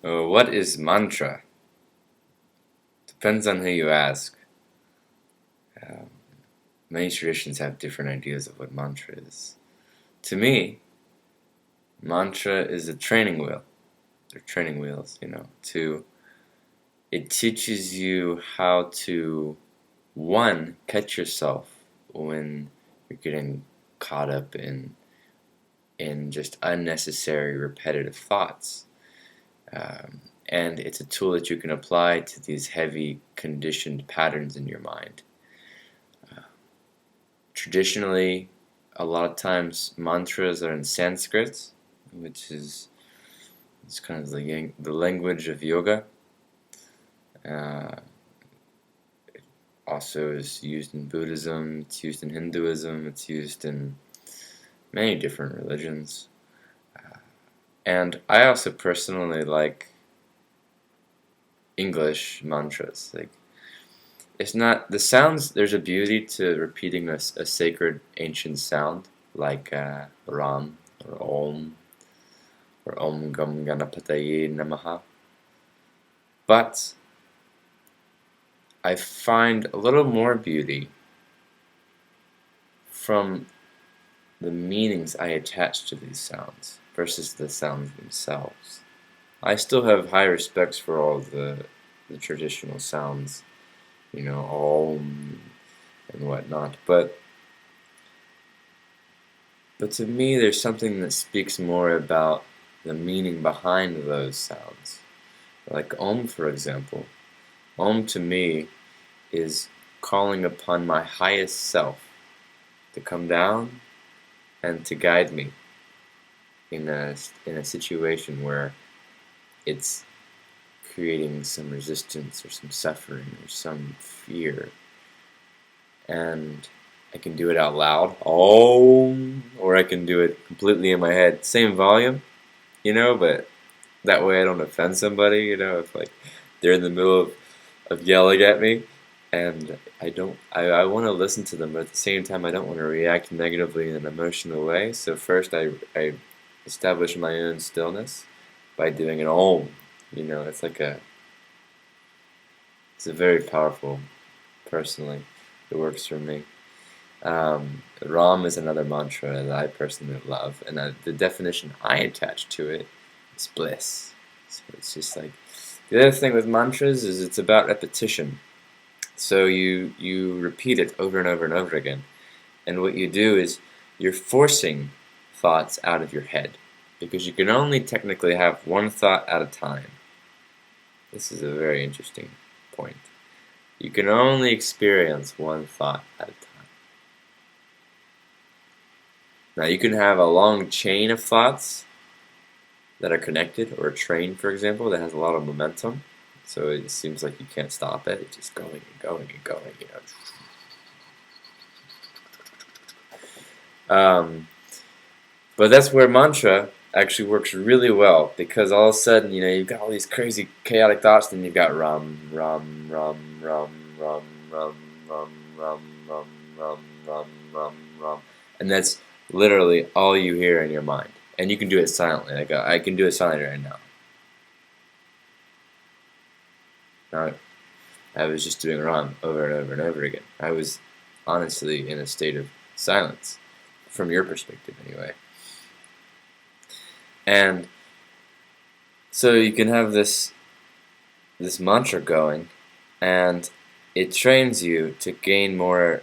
What is mantra? Depends on who you ask. Um, Many traditions have different ideas of what mantra is. To me, mantra is a training wheel. They're training wheels, it teaches you how to, one, catch yourself when you're getting caught up in just unnecessary repetitive thoughts. And it's a tool that you can apply to these heavy conditioned patterns in your mind. Traditionally, a lot of times mantras are in Sanskrit, which is it's kind of the language of yoga. It also is used in Buddhism, it's used in Hinduism, it's used in many different religions. And I also personally like English mantras. Like, it's not the sounds. There's a beauty to repeating a sacred ancient sound like Ram or Om Gam Ganapataye Namaha. But I find a little more beauty from the meanings I attach to these sounds versus the sounds themselves. I still have high respects for all the traditional sounds, Om and whatnot, but to me there's something that speaks more about the meaning behind those sounds. Like Om, for example. Om to me is calling upon my highest self to come down and to guide me in a situation where it's creating some resistance or some suffering or some fear. And I can do it out loud, or I can do it completely in my head. Same volume, but that way I don't offend somebody, if like they're in the middle of yelling at me and I want to listen to them, but at the same time I don't want to react negatively in an emotional way. So first I establish my own stillness by doing an Om. It's a very powerful, personally. It works for me. Ram is another mantra that I personally love, and the definition I attach to it is bliss. So it's just like, the other thing with mantras is it's about repetition. So you repeat it over and over and over again, and what you do is you're forcing thoughts out of your head, because you can only technically have one thought at a time. This is a very interesting point. You can only experience one thought at a time. Now you can have a long chain of thoughts that are connected, or a train, for example, that has a lot of momentum. So it seems like you can't stop it. It's just going and going and going, But that's where mantra actually works really well, because all of a sudden, you've got all these crazy chaotic thoughts, then you've got rum, rum, rum, rum, rum, rum, rum, rum, rum, rum, rum, rum, rum, and that's literally all you hear in your mind. And you can do it silently. Like I can do it silently right now. Now, I was just doing rum over and over and over again. I was honestly in a state of silence, from your perspective anyway. And so you can have this mantra going, and it trains you to gain more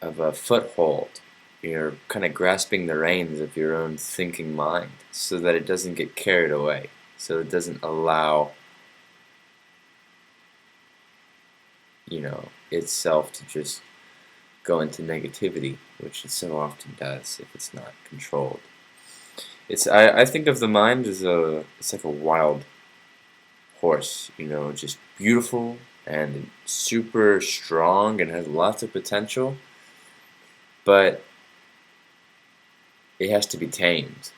of a foothold. You're kind of grasping the reins of your own thinking mind, so that it doesn't get carried away, so it doesn't allow itself to just go into negativity, which it so often does if it's not controlled. I think of the mind as it's like a wild horse, just beautiful and super strong and has lots of potential, but it has to be tamed,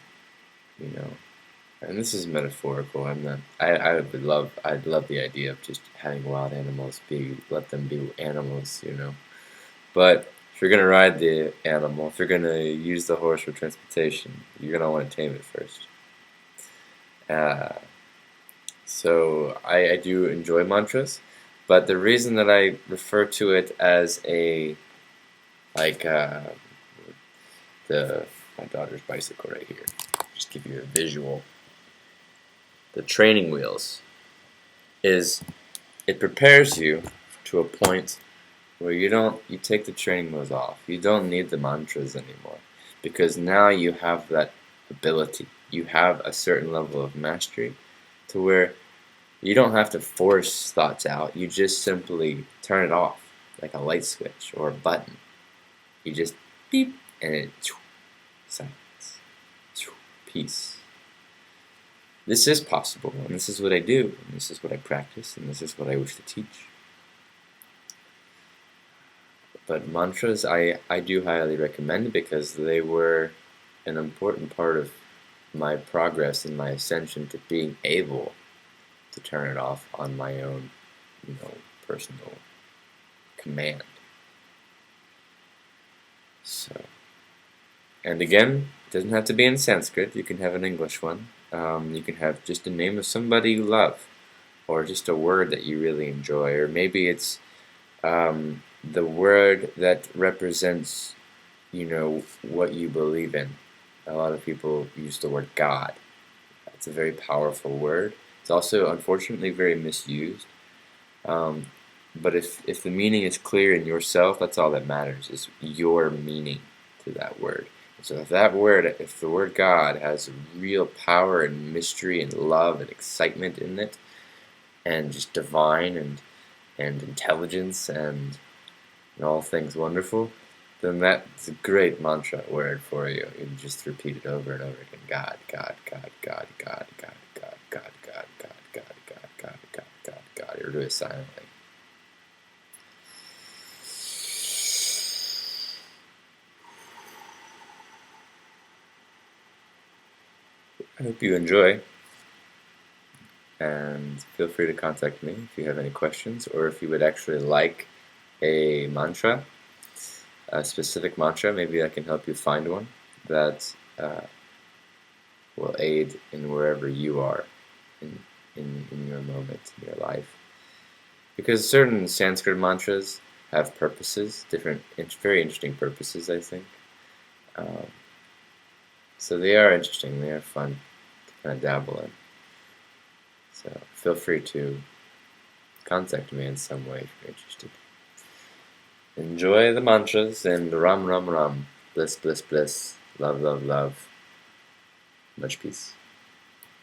And this is metaphorical. I'd love the idea of just having wild animals let them be animals, But if you're gonna ride the animal, if you're gonna use the horse for transportation, you're gonna want to tame it first. So I do enjoy mantras, but the reason that I refer to it as a like the my daughter's bicycle right here. Just give you a visual. The training wheels is it prepares you to a point where you take the training wheels off. You don't need the mantras anymore because now you have that ability. You have a certain level of mastery to where you don't have to force thoughts out. You just simply turn it off like a light switch or a button. You just beep and it silence, peace. This is possible, and this is what I do, and this is what I practice, and this is what I wish to teach. But mantras I do highly recommend because they were an important part of my progress and my ascension to being able to turn it off on my own, personal command. So, and again, it doesn't have to be in Sanskrit. You can have an English one. You can have just the name of somebody you love, or just a word that you really enjoy, or maybe it's the word that represents, what you believe in. A lot of people use the word God. It's a very powerful word. It's also, unfortunately, very misused. But if the meaning is clear in yourself, that's all that matters, is your meaning to that word. So if the word God has real power and mystery and love and excitement in it, and just divine and intelligence and all things wonderful, then that's a great mantra word for you. You can just repeat it over and over again. God, God, God, God, God, God, God, God, God, God, God, God, God, God, God, God. Or do it silently. I hope you enjoy, and feel free to contact me if you have any questions, or if you would actually like a mantra, a specific mantra. Maybe I can help you find one that will aid in wherever you are in your moment in your life. Because certain Sanskrit mantras have purposes, different, very interesting purposes, I think. So they are interesting, they are fun to kind of dabble in. So feel free to contact me in some way if you're interested. Enjoy the mantras and Ram Ram Ram. Bliss, bliss, bliss. Love, love, love. Much peace.